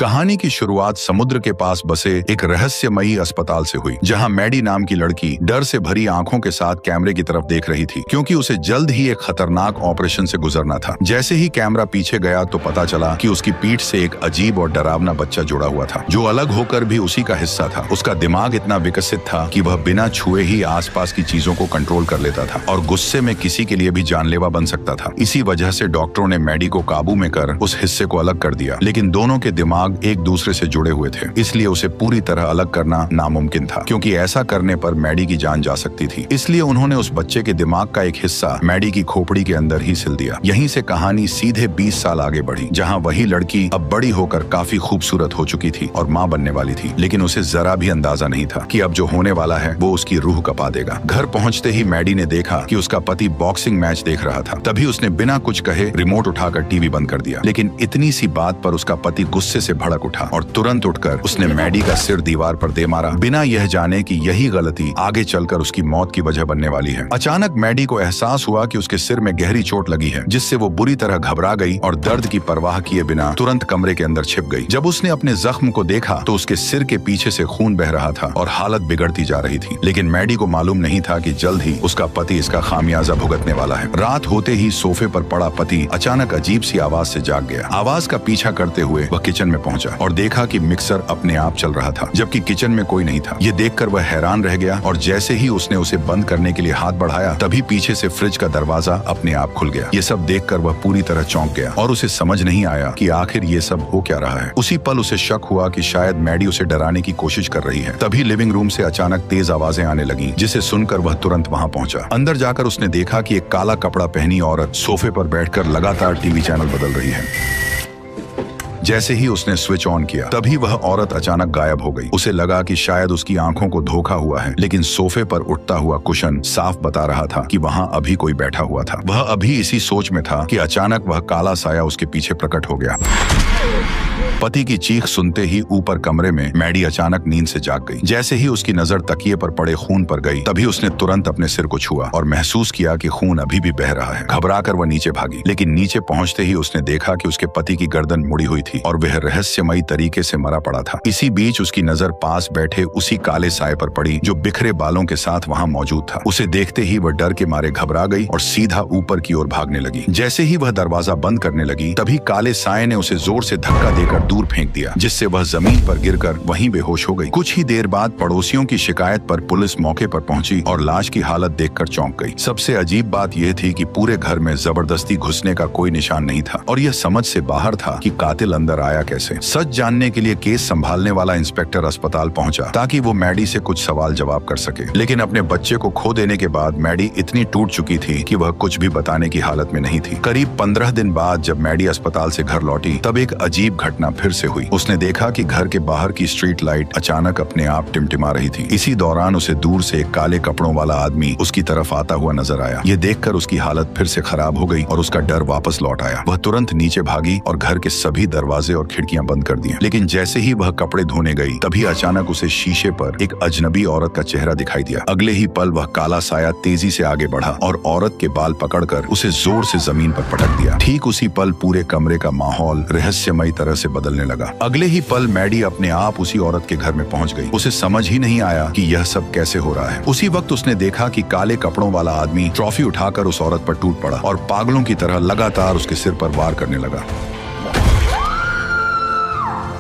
कहानी की शुरुआत समुद्र के पास बसे एक रहस्यमयी अस्पताल से हुई, जहां मैडी नाम की लड़की डर से भरी आंखों के साथ कैमरे की तरफ देख रही थी, क्योंकि उसे जल्द ही एक खतरनाक ऑपरेशन से गुजरना था। जैसे ही कैमरा पीछे गया तो पता चला कि उसकी पीठ से एक अजीब और डरावना बच्चा जुड़ा हुआ था, जो अलग होकर भी उसी का हिस्सा था। उसका दिमाग इतना विकसित था कि वह बिना छुए ही आसपास की चीजों को कंट्रोल कर लेता था और गुस्से में किसी के लिए भी जानलेवा बन सकता था। इसी वजह से डॉक्टरों ने मैडी को काबू में कर उस हिस्से को अलग कर दिया, लेकिन दोनों के दिमाग एक दूसरे से जुड़े हुए थे, इसलिए उसे पूरी तरह अलग करना नामुमकिन था, क्योंकि ऐसा करने पर मैडी की जान जा सकती थी। इसलिए उन्होंने उस बच्चे के दिमाग का एक हिस्सा मैडी की खोपड़ी के अंदर ही सिल दिया। यहीं से कहानी सीधे 20 साल आगे बढ़ी, जहां वही लड़की अब बड़ी होकर काफी खूबसूरत हो चुकी थी और मां बनने वाली थी, लेकिन उसे जरा भी अंदाजा नहीं था कि अब जो होने वाला है वो उसकी रूह कपा देगा। घर पहुंचते ही मैडी ने देखा कि उसका पति बॉक्सिंग मैच देख रहा था। तभी उसने बिना कुछ कहे रिमोट उठाकर टीवी बंद कर दिया, लेकिन इतनी सी बात पर उसका पति गुस्से से भड़क उठा और तुरंत उठकर उसने मैडी का सिर दीवार पर दे मारा, बिना यह जाने कि यही गलती आगे चलकर उसकी मौत की वजह बनने वाली है। अचानक मैडी को एहसास हुआ कि उसके सिर में गहरी चोट लगी है, जिससे वो बुरी तरह घबरा गई और दर्द की परवाह किए बिना तुरंत कमरे के अंदर छिप गई। जब उसने अपने जख्म को देखा तो उसके सिर के पीछे से खून बह रहा था और हालत बिगड़ती जा रही थी, लेकिन मैडी को मालूम नहीं था कि जल्द ही उसका पति इसका खामियाजा भुगतने वाला है। रात होते ही सोफे पर पड़ा पति अचानक अजीब सी आवाज से जाग गया। आवाज का पीछा करते हुए वह किचन में पहुंचा और देखा कि मिक्सर अपने आप चल रहा था, जबकि किचन में कोई नहीं था। ये देखकर वह हैरान रह गया और जैसे ही उसने उसे बंद करने के लिए हाथ बढ़ाया, तभी पीछे से फ्रिज का दरवाजा अपने आप खुल गया। ये सब देखकर वह पूरी तरह चौंक गया और उसे समझ नहीं आया कि आखिर ये सब हो क्या रहा है। उसी पल उसे शक हुआ कि शायद मैडी उसे डराने की कोशिश कर रही है। तभी लिविंग रूम से अचानक तेज आवाजें आने लगीं, जिसे सुनकर वह तुरंत वहां पहुंचा। अंदर जाकर उसने देखा कि एक काला कपड़ा पहनी औरत सोफे पर बैठकर लगातार टीवी चैनल बदल रही है। जैसे ही उसने स्विच ऑन किया, तभी वह औरत अचानक गायब हो गई। उसे लगा कि शायद उसकी आंखों को धोखा हुआ है, लेकिन सोफे पर उठता हुआ कुशन साफ बता रहा था कि वहां अभी कोई बैठा हुआ था। वह अभी इसी सोच में था कि अचानक वह काला साया उसके पीछे प्रकट हो गया। पति की चीख सुनते ही ऊपर कमरे में मैडी अचानक नींद से जाग गई। जैसे ही उसकी नजर तकिए पर पड़े खून पर गई, तभी उसने तुरंत अपने सिर को छुआ और महसूस किया कि खून अभी भी बह रहा है। घबराकर वह नीचे भागी, लेकिन नीचे पहुंचते ही उसने देखा कि उसके पति की गर्दन मुड़ी हुई थी और वह रहस्यमयी तरीके से मरा पड़ा था। इसी बीच उसकी नजर पास बैठे उसी काले साए पर पड़ी, जो बिखरे बालों के साथ वहां मौजूद था। उसे देखते ही वह डर के मारे घबरा गई और सीधा ऊपर की ओर भागने लगी। जैसे ही वह दरवाजा बंद करने लगी, तभी काले साए ने उसे जोर से धक्का देकर दूर फेंक दिया, जिससे वह जमीन पर गिरकर वहीं बेहोश हो गई। कुछ ही देर बाद पड़ोसियों की शिकायत पर पुलिस मौके पर पहुंची और लाश की हालत देखकर चौंक गई। सबसे अजीब बात यह थी कि पूरे घर में जबरदस्ती घुसने का कोई निशान नहीं था और यह समझ से बाहर था कि कातिल अंदर आया कैसे। सच जानने के लिए केस संभालने वाला इंस्पेक्टर अस्पताल पहुंचा ताकि वो मैडी से कुछ सवाल जवाब कर सके, लेकिन अपने बच्चे को खो देने के बाद मैडी इतनी टूट चुकी थी कि वह कुछ भी बताने की हालत में नहीं थी। करीब 15 दिन बाद जब मैडी अस्पताल से घर लौटी, तब एक अजीब घटना फिर से हुई। उसने देखा कि घर के बाहर की स्ट्रीट लाइट अचानक अपने आप टिमटिमा रही थी। इसी दौरान उसे दूर से एक काले कपड़ों वाला आदमी उसकी तरफ आता हुआ नजर आया। ये देखकर उसकी हालत फिर से खराब हो गई और उसका डर वापस लौट आया। वह तुरंत नीचे भागी और घर के सभी दरवाजे और खिड़कियां बंद कर दिए। लेकिन जैसे ही वह कपड़े धोने गई, तभी अचानक उसे शीशे पर एक अजनबी औरत का चेहरा दिखाई दिया। अगले ही पल वह काला साया तेजी से आगे बढ़ा और औरत के बाल पकड़कर उसे जोर से जमीन पर पटक दिया। ठीक उसी पल पूरे कमरे का माहौल रहस्यमयी तरह से बदलने लगा। अगले ही पल मैडी अपने आप उसी औरत के घर में पहुंच गई। उसे समझ ही नहीं आया कि यह सब कैसे हो रहा है। उसी वक्त उसने देखा कि काले कपड़ों वाला आदमी ट्रॉफी उठाकर उस औरत पर टूट पड़ा और पागलों की तरह लगातार उसके सिर पर वार करने लगा।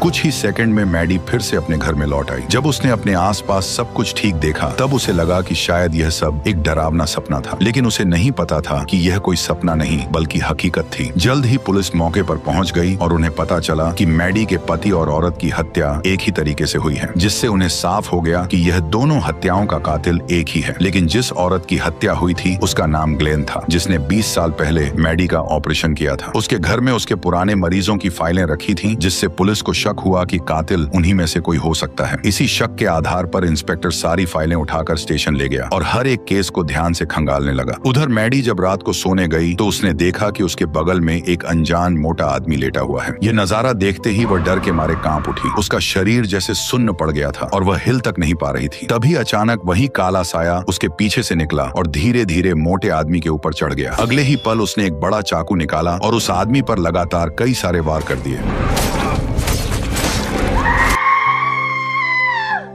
कुछ ही सेकंड में मैडी फिर से अपने घर में लौट आई। जब उसने अपने आसपास सब कुछ ठीक देखा, तब उसे लगा कि शायद यह सब एक डरावना सपना था, लेकिन उसे नहीं पता था कि यह कोई सपना नहीं बल्कि हकीकत थी। जल्द ही पुलिस मौके पर पहुंच गई और उन्हें पता चला कि मैडी के पति और औरत की हत्या एक ही तरीके से हुई है, जिससे उन्हें साफ हो गया कि यह दोनों हत्याओं का कातिल एक ही है। लेकिन जिस औरत की हत्या हुई थी उसका नाम ग्लेन था, जिसने 20 साल पहले मैडी का ऑपरेशन किया था। उसके घर में उसके पुराने मरीजों की फाइलें रखी थी, जिससे पुलिस को शक हुआ कि कातिल उन्हीं में से कोई हो सकता है। इसी शक के आधार पर इंस्पेक्टर सारी फाइलें उठाकर स्टेशन ले गया और हर एक केस को ध्यान से खंगालने लगा। उधर मैडी जब रात को सोने गई तो उसने देखा कि उसके बगल में एक अनजान मोटा आदमी लेटा हुआ है। यह नजारा देखते ही वह डर के मारे कांप उठी। उसका शरीर जैसे सुन्न पड़ गया था और वह हिल तक नहीं पा रही थी। तभी अचानक वही काला साया उसके पीछे से निकला और धीरे धीरे मोटे आदमी के ऊपर चढ़ गया। अगले ही पल उसने एक बड़ा चाकू निकाला और उस आदमी पर लगातार कई सारे वार कर दिए।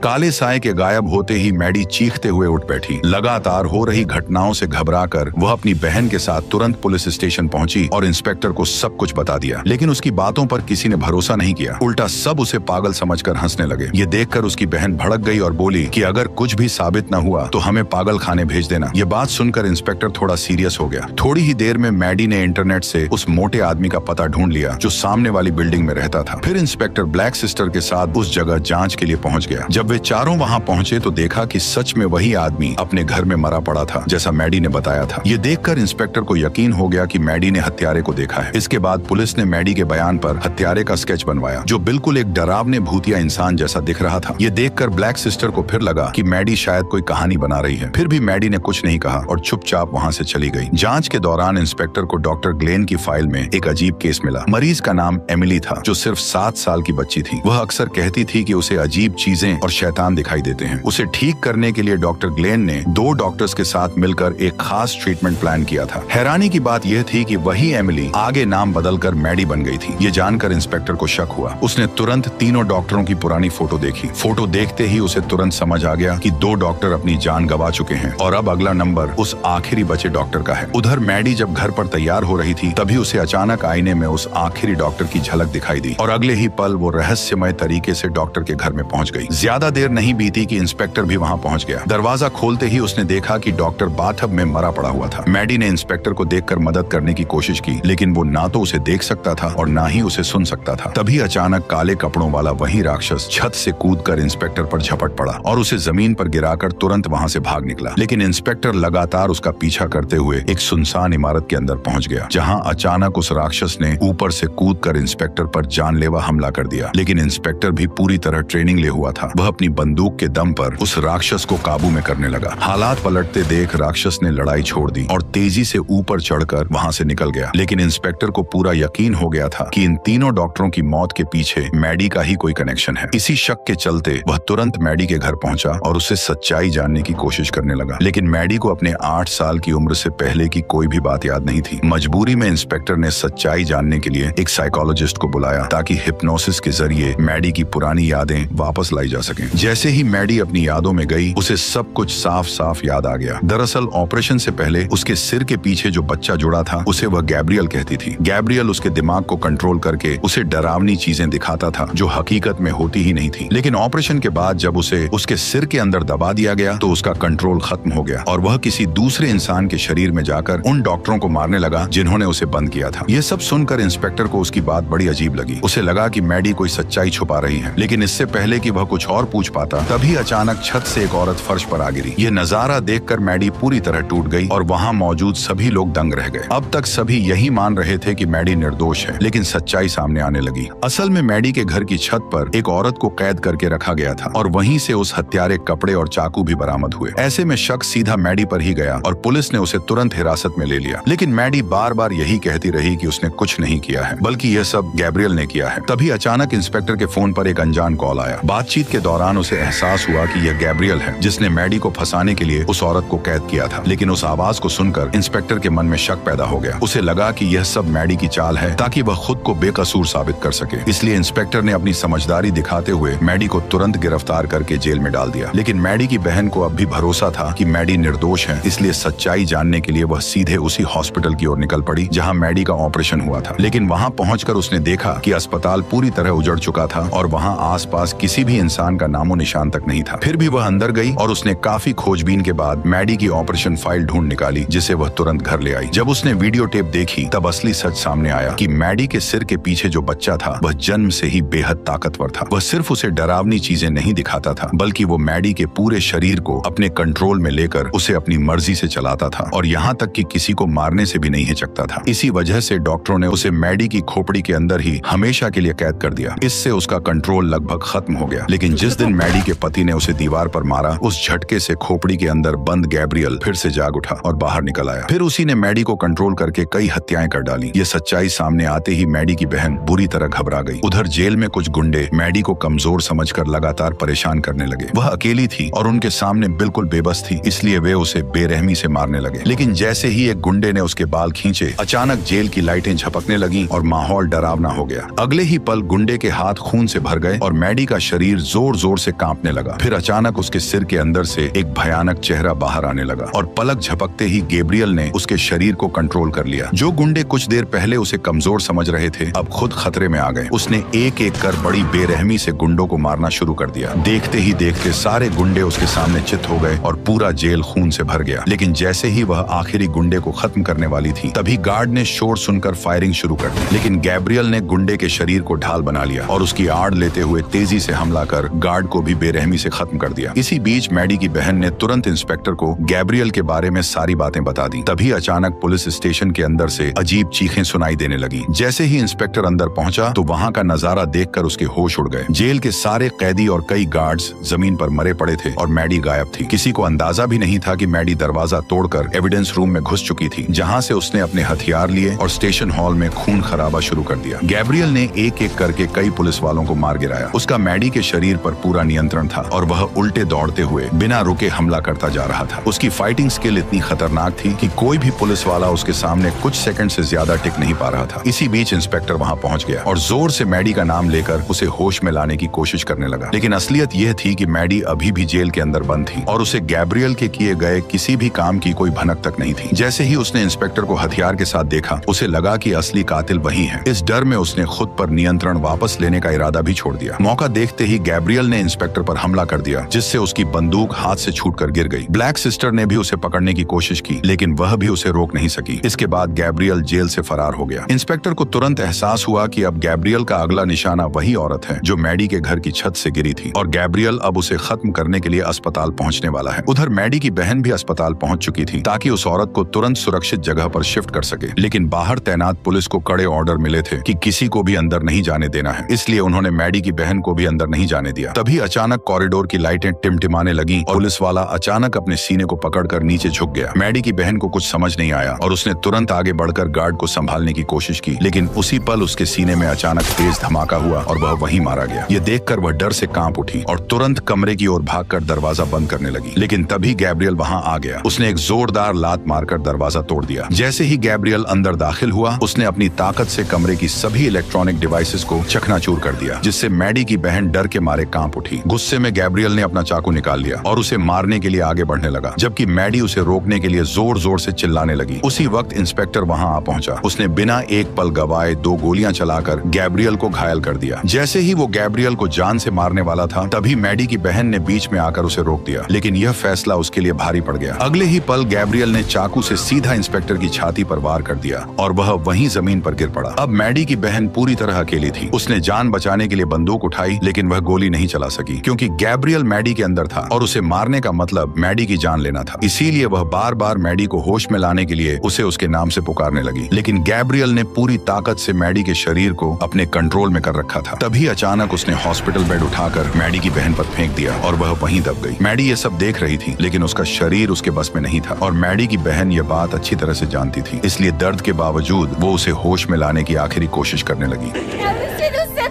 काले साए के गायब होते ही मैडी चीखते हुए उठ बैठी। लगातार हो रही घटनाओं से घबराकर वह अपनी बहन के साथ तुरंत पुलिस स्टेशन पहुंची और इंस्पेक्टर को सब कुछ बता दिया। लेकिन उसकी बातों पर किसी ने भरोसा नहीं किया। उल्टा सब उसे पागल समझकर हंसने लगे। ये देखकर उसकी बहन भड़क गई और बोली कि अगर कुछ भी साबित न हुआ तो हमें पागल खाने भेज देना। ये बात सुनकर इंस्पेक्टर थोड़ा सीरियस हो गया। थोड़ी ही देर में मैडी ने इंटरनेट से उस मोटे आदमी का पता ढूंढ लिया जो सामने वाली बिल्डिंग में रहता था। फिर इंस्पेक्टर ब्लैक सिस्टर के साथ उस जगह जांच के लिए पहुंच गया। जब वे चारों वहां पहुंचे तो देखा कि सच में वही आदमी अपने घर में मरा पड़ा था जैसा मैडी ने बताया था। ये देखकर इंस्पेक्टर को यकीन हो गया कि मैडी ने हत्यारे को देखा है। इसके बाद पुलिस ने मैडी के बयान पर हत्यारे का स्केच बनवाया जो बिल्कुल एक डरावने भूतिया इंसान जैसा दिख रहा था। ये देखकर ब्लैक सिस्टर को फिर लगा कि मैडी शायद कोई कहानी बना रही है। फिर भी मैडी ने कुछ नहीं कहा और चुपचाप वहां से चली गई। जांच के दौरान इंस्पेक्टर को डॉक्टर ग्लेन की फाइल में एक अजीब केस मिला। मरीज का नाम एमिली था जो सिर्फ 7 साल की बच्ची थी। वह अक्सर कहती थी कि उसे अजीब चीजें और शैतान दिखाई देते हैं। उसे ठीक करने के लिए डॉक्टर ग्लेन ने 2 डॉक्टर्स के साथ मिलकर एक खास ट्रीटमेंट प्लान किया था। हैरानी की बात यह थी कि वही एमिली आगे नाम बदलकर मैडी बन गई थी। ये जानकर इंस्पेक्टर को शक हुआ। उसने तुरंत तीनों डॉक्टरों की पुरानी फोटो देखी। फोटो देखते ही उसे तुरंत समझ आ गया कि 2 डॉक्टर अपनी जान गंवा चुके हैं और अब अगला नंबर उस आखिरी बचे डॉक्टर का है। उधर मैडी जब घर पर तैयार हो रही थी तभी उसे अचानक आईने में उस आखिरी डॉक्टर की झलक दिखाई दी और अगले ही पल वो रहस्यमय तरीके से डॉक्टर के घर में पहुंच गई। ज्यादा देर नहीं बीती कि इंस्पेक्टर भी वहां पहुंच गया। दरवाजा खोलते ही उसने देखा कि डॉक्टर बाथटब में मरा पड़ा हुआ था। मैडी ने इंस्पेक्टर को देखकर मदद करने की कोशिश की लेकिन वो ना तो उसे देख सकता था और ना ही उसे सुन सकता था। तभी अचानक काले कपड़ों वाला वही राक्षस छत से कूदकर इंस्पेक्टर पर झपट पड़ा और उसे जमीन पर गिराकर तुरंत वहां से भाग निकला। लेकिन इंस्पेक्टर लगातार उसका पीछा करते हुए एक सुनसान इमारत के अंदर पहुंच गया जहां अचानक उस राक्षस ने ऊपर से कूदकर इंस्पेक्टर पर जानलेवा हमला कर दिया। लेकिन इंस्पेक्टर भी पूरी तरह ट्रेनिंग ले हुआ था। वह अपनी बंदूक के दम पर उस राक्षस को काबू में करने लगा। हालात पलटते देख राक्षस ने लड़ाई छोड़ दी और तेजी से ऊपर चढ़कर वहां से निकल गया। लेकिन इंस्पेक्टर को पूरा यकीन हो गया था कि इन तीनों डॉक्टरों की मौत के पीछे मैडी का ही कोई कनेक्शन है। इसी शक के चलते वह तुरंत मैडी के घर पहुंचा और उससे सच्चाई जानने की कोशिश करने लगा। लेकिन मैडी को अपने 8 साल की उम्र से पहले की कोई भी बात याद नहीं थी। मजबूरी में इंस्पेक्टर ने सच्चाई जानने के लिए एक साइकोलॉजिस्ट को बुलाया ताकि हिप्नोसिस के जरिए मैडी की पुरानी यादें वापस लाई जा सकें। जैसे ही मैडी अपनी यादों में गई उसे सब कुछ साफ साफ याद आ गया। दरअसल ऑपरेशन से पहले उसके सिर के पीछे जो बच्चा जुड़ा था उसे वह गैब्रियल कहती थी। गैब्रियल उसके दिमाग को कंट्रोल करके उसे डरावनी चीजें दिखाता था जो हकीकत में होती ही नहीं थी। लेकिन ऑपरेशन के बाद जब उसे उसके सिर के अंदर दबा दिया गया तो उसका कंट्रोल खत्म हो गया और वह किसी दूसरे इंसान के शरीर में जाकर उन डॉक्टरों को मारने लगा जिन्होंने उसे बंद किया था। यह सब सुनकर इंस्पेक्टर को उसकी बात बड़ी अजीब लगी। उसे लगा कि मैडी कोई सच्चाई छुपा रही है। लेकिन इससे पहले कि वह कुछ और पूछ पाता तभी अचानक छत से एक औरत फर्श पर आ गिरी। यह नजारा देखकर मैडी पूरी तरह टूट गई और वहां मौजूद सभी लोग दंग रह गए। अब तक सभी यही मान रहे थे कि मैडी निर्दोष है लेकिन सच्चाई सामने आने लगी। असल में मैडी के घर की छत पर एक औरत को कैद करके रखा गया था और वहीं से उस हत्यारे कपड़े और चाकू भी बरामद हुए। ऐसे में शक सीधा मैडी पर ही गया और पुलिस ने उसे तुरंत हिरासत में ले लिया। लेकिन मैडी बार बार यही कहती रही कि उसने कुछ नहीं किया है बल्कि यह सब गैब्रियल ने किया है। तभी अचानक इंस्पेक्टर के फोन पर एक अनजान कॉल आया। बातचीत के दौरान उसे एहसास हुआ कि यह गैब्रियल है जिसने मैडी को फंसाने के लिए उस औरत को कैद किया था। लेकिन उस आवाज को सुनकर इंस्पेक्टर के मन में शक पैदा हो गया। उसे लगा कि यह सब मैडी की चाल है ताकि वह खुद को बेकसूर साबित कर सके। इसलिए इंस्पेक्टर ने अपनी समझदारी दिखाते हुए मैडी को तुरंत गिरफ्तार करके जेल में डाल दिया। लेकिन मैडी की बहन को अब भी भरोसा था कि मैडी निर्दोष है, इसलिए सच्चाई जानने के लिए वह सीधे उसी हॉस्पिटल की ओर निकल पड़ी जहां मैडी का ऑपरेशन हुआ था। लेकिन वहां पहुंचकर उसने देखा कि अस्पताल पूरी तरह उजड़ चुका था और वहां आसपास किसी भी इंसान का नामो निशान तक नहीं था। फिर भी वह अंदर गई और उसने काफी खोजबीन के बाद मैडी की ऑपरेशन फाइल ढूंढ निकाली जिसे वह तुरंत घर ले आई। जब उसने वीडियो टेप देखी तब असली सच सामने आया कि मैडी के सिर के पीछे जो बच्चा था वह जन्म से ही बेहद ताकतवर था। वह सिर्फ उसे डरावनी चीजें नहीं दिखाता था बल्कि वो मैडी के पूरे शरीर को अपने कंट्रोल में लेकर उसे अपनी मर्जी से चलाता था और यहाँ तक कि किसी को मारने से भी नहीं हिचकता था। इसी वजह से डॉक्टरों ने उसे मैडी की खोपड़ी के अंदर ही हमेशा के लिए कैद कर दिया। इससे उसका कंट्रोल लगभग खत्म हो गया। लेकिन जिस दिन मैडी के पति ने उसे दीवार पर मारा उस झटके से खोपड़ी के अंदर बंद गैब्रियल फिर से जाग उठा और बाहर निकल आया। फिर उसी ने मैडी को कंट्रोल करके कई हत्याएं कर डाली। ये सच्चाई सामने आते ही मैडी की बहन बुरी तरह घबरा गई। उधर जेल में कुछ गुंडे मैडी को कमजोर समझकर लगातार परेशान करने लगे। वह अकेली थी और उनके सामने बिल्कुल बेबस थी, इसलिए वे उसे बेरहमी से मारने लगे। लेकिन जैसे ही एक गुंडे ने उसके बाल खींचे अचानक जेल की लाइटें झपकने लगी और माहौल डरावना हो गया। अगले ही पल गुंडे के हाथ खून से भर गए और मैडी का शरीर जोर जोर जोर से कांपने लगा। फिर अचानक उसके सिर के अंदर से एक भयानक चेहरा बाहर आने लगा और पलक झपकते ही गैब्रियल ने उसके शरीर को कंट्रोल कर लिया। जो गुंडे कुछ देर पहले उसे कमजोर समझ रहे थे अब खुद खतरे में आ गए। उसने एक एक कर बड़ी बेरहमी से गुंडों को मारना शुरू कर दिया। देखते ही देखते सारे गुंडे उसके सामने चित हो गए और पूरा जेल खून से भर गया। लेकिन जैसे ही वह आखिरी गुंडे को खत्म करने वाली थी तभी गार्ड ने शोर सुनकर फायरिंग शुरू कर दी। लेकिन गैब्रियल ने गुंडे के शरीर को ढाल बना लिया और उसकी आड़ लेते हुए तेजी से हमला कर गार्ड को भी बेरहमी से खत्म कर दिया। इसी बीच मैडी की बहन ने तुरंत इंस्पेक्टर को गैब्रियल के बारे में सारी बातें बता दी। तभी अचानक पुलिस स्टेशन के अंदर से अजीब चीखें सुनाई देने लगी। जैसे ही इंस्पेक्टर अंदर पहुंचा तो वहां का नजारा देखकर उसके होश उड़ गए। जेल के सारे कैदी और कई गार्ड्स जमीन पर मरे पड़े थे और मैडी गायब थी। किसी को अंदाजा भी नहीं था कि मैडी दरवाजा तोड़कर एविडेंस रूम में घुस चुकी थी, जहां से उसने अपने हथियार लिए और स्टेशन हॉल में खून खराबा शुरू कर दिया। गैब्रियल ने एक एक करके कई पुलिस वालों को मार गिराया। उसका मैडी के शरीर पर पूरा नियंत्रण था और वह उल्टे दौड़ते हुए बिना रुके हमला करता जा रहा था। उसकी फाइटिंग स्किल इतनी खतरनाक थी कि कोई भी पुलिस वाला उसके सामने कुछ सेकंड से ज्यादा टिक नहीं पा रहा था। इसी बीच इंस्पेक्टर वहां पहुंच गया और जोर से मैडी का नाम लेकर उसे होश में लाने की कोशिश करने लगा। लेकिन असलियत यह थी कि मैडी अभी भी जेल के अंदर बंद थी और उसे गैब्रियल के किए गए किसी भी काम की कोई भनक तक नहीं थी। जैसे ही उसने इंस्पेक्टर को हथियार के साथ देखा उसे लगा कि असली कातिल वही है। इस डर में उसने खुद पर नियंत्रण वापस लेने का इरादा भी छोड़ दिया। मौका देखते ही गैब्रियल ने इंस्पेक्टर पर हमला कर दिया, जिससे उसकी बंदूक हाथ से छूटकर गिर गई। ब्लैक सिस्टर ने भी उसे पकड़ने की कोशिश की लेकिन वह भी उसे रोक नहीं सकी। इसके बाद गैब्रियल जेल से फरार हो गया। इंस्पेक्टर को तुरंत एहसास हुआ कि अब गैब्रियल का अगला निशाना वही औरत है जो मैडी के घर की छत से गिरी थी और गैब्रियल अब उसे खत्म करने के लिए अस्पताल पहुंचने वाला है। उधर मैडी की बहन भी अस्पताल पहुंच चुकी थी ताकि उस औरत को तुरंत सुरक्षित जगह पर शिफ्ट कर सके। लेकिन बाहर तैनात पुलिस को कड़े ऑर्डर मिले थे कि किसी को भी अंदर नहीं जाने देना है, इसलिए उन्होंने मैडी की बहन को भी अंदर नहीं जाने दिया। तभी अचानक कॉरिडोर की लाइटें टिमटिमाने लगी और पुलिस वाला अचानक अपने सीने को पकड़कर नीचे झुक गया। मैडी की बहन को कुछ समझ नहीं आया और उसने तुरंत आगे बढ़कर गार्ड को संभालने की कोशिश की, लेकिन उसी पल उसके सीने में अचानक तेज धमाका हुआ और वह वहीं मारा गया। ये देखकर वह डर से कांप उठी और तुरंत कमरे की ओर भागकर दरवाजा बंद करने लगी। लेकिन तभी गैब्रियल वहां आ गया। उसने एक जोरदार लात मारकर दरवाजा तोड़ दिया। जैसे ही गैब्रियल अंदर दाखिल हुआ उसने अपनी ताकत से कमरे की सभी इलेक्ट्रॉनिक डिवाइसेस को चकनाचूर कर दिया, जिससे मैडी की बहन डर के मारे कांप उठी। गुस्से में गैब्रियल ने अपना चाकू निकाल लिया और उसे मारने के लिए आगे बढ़ने लगा, जबकि मैडी उसे रोकने के लिए जोर जोर से चिल्लाने लगी। उसी वक्त इंस्पेक्टर वहां आ पहुंचा। उसने बिना एक पल गवाए 2 गोलियां चलाकर गैब्रियल को घायल कर दिया। जैसे ही वो गैब्रियल को जान से मारने वाला था तभी मैडी की बहन ने बीच में आकर उसे रोक दिया, लेकिन यह फैसला उसके लिए भारी पड़ गया। अगले ही पल गैब्रियल ने चाकू से सीधा इंस्पेक्टर की छाती पर वार कर दिया और वह वहीं जमीन पर गिर पड़ा। अब मैडी की बहन पूरी तरह अकेली थी। उसने जान बचाने के लिए बंदूक उठाई लेकिन वह गोली नहीं चला सकी क्योंकि गैब्रियल मैडी के अंदर था और उसे मारने का मतलब मैडी की जान लेना था। इसीलिए वह बार बार मैडी को होश में लाने के लिए उसे उसके नाम से पुकारने लगी। लेकिन गैब्रियल ने पूरी ताकत से मैडी के शरीर को अपने कंट्रोल में कर रखा था। तभी अचानक उसने हॉस्पिटल बेड उठाकर मैडी की बहन पर फेंक दिया और वह वहीं दब गई। मैडी ये सब देख रही थी लेकिन उसका शरीर उसके बस में नहीं था और मैडी की बहन ये बात अच्छी तरह से जानती थी, इसलिए दर्द के बावजूद वो उसे होश में लाने की आखिरी कोशिश करने लगी।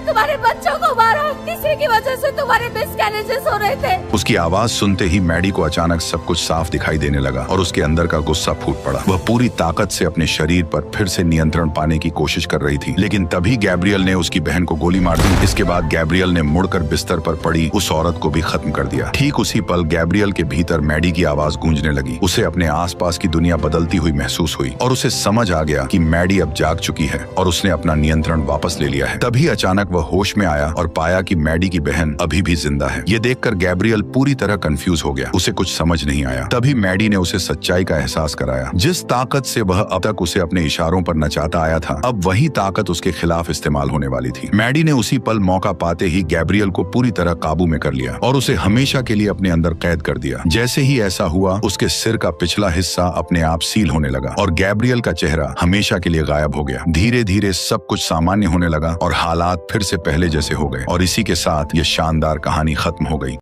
तुम्हारे बच्चों को मारा, किसी की वजह से तुम्हारे मिसकैरेजेस हो रहे थे। उसकी आवाज सुनते ही मैडी को अचानक सब कुछ साफ दिखाई देने लगा और उसके अंदर का गुस्सा फूट पड़ा। वह पूरी ताकत से अपने शरीर पर फिर से नियंत्रण पाने की कोशिश कर रही थी, लेकिन तभी गैब्रियल ने उसकी बहन को गोली मार दी। इसके बाद गैब्रियल ने मुड़कर बिस्तर पर पड़ी उस औरत को भी खत्म कर दिया। ठीक उसी पल गैब्रियल के भीतर मैडी की आवाज गूंजने लगी। उसे अपने आसपास की दुनिया बदलती हुई महसूस हुई और उसे समझ आ गया कि मैडी अब जाग चुकी है और उसने अपना नियंत्रण वापस ले लिया है। तभी अचानक वह होश में आया और पाया कि मैडी की बहन अभी भी जिंदा है। ये देखकर गैब्रियल पूरी तरह कंफ्यूज हो गया। उसे कुछ समझ नहीं आया। तभी मैडी ने उसे सच्चाई का एहसास कराया। जिस ताकत से वह अब तक उसे अपने इशारों पर नचाता आया था, अब वही ताकत उसके खिलाफ इस्तेमाल होने वाली थी। मैडी ने उसी पल मौका पाते ही गैब्रियल को पूरी तरह काबू में कर लिया और उसे हमेशा के लिए अपने अंदर कैद कर दिया। जैसे ही ऐसा हुआ उसके सिर का पिछला हिस्सा अपने आप सील होने लगा और गैब्रियल का चेहरा हमेशा के लिए गायब हो गया। धीरे धीरे सब कुछ सामान्य होने लगा और हालात फिर से पहले जैसे हो गए और इसी के साथ ये शानदार कहानी खत्म हो गई।